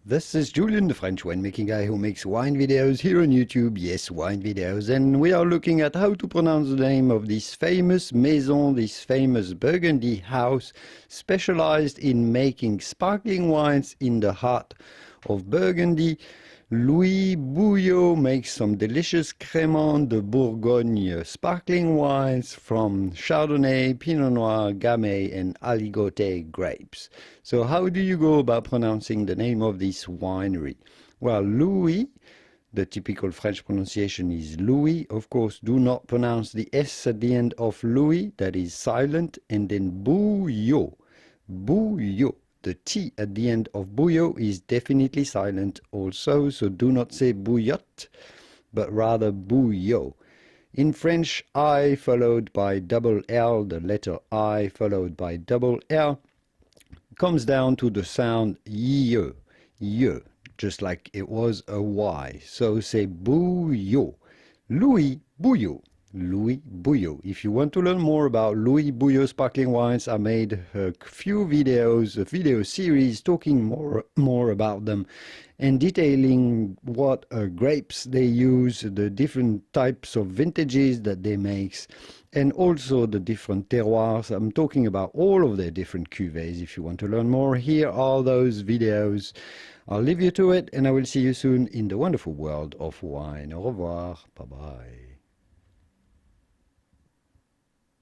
This is Julien, the French winemaking guy who makes wine videos here on YouTube. Yes, wine videos. And we are looking at how to pronounce the name of this famous Maison, this famous Burgundy house, specialized in making sparkling wines in the heart of Burgundy. Louis Bouillot makes some delicious Crémants de Bourgogne sparkling wines from Chardonnay, Pinot Noir, Gamay and Aligoté grapes. So how do you go about pronouncing the name of this winery? Well, Louis, the typical French pronunciation is Louis. Of course, do not pronounce the S at the end of Louis, that is silent, and then Bouillot. Bouillot. The T at the end of Bouillot is definitely silent also, so do not say Bouillot, but rather Bouillot. In French, I followed by double L, the letter I followed by double L, comes down to the sound ye, just like it was a Y. So say Bouillot, Louis Bouillot. Louis Bouillot. If you want to learn more about Louis Bouillot sparkling wines, I made a few videos, a video series talking more about them and detailing what grapes they use, the different types of vintages that they make, and also the different terroirs. I'm talking about all of their different cuvées. If you want to learn more, here are those videos. I'll leave you to it, and I will see you soon in the wonderful world of wine. Au revoir. Bye-bye.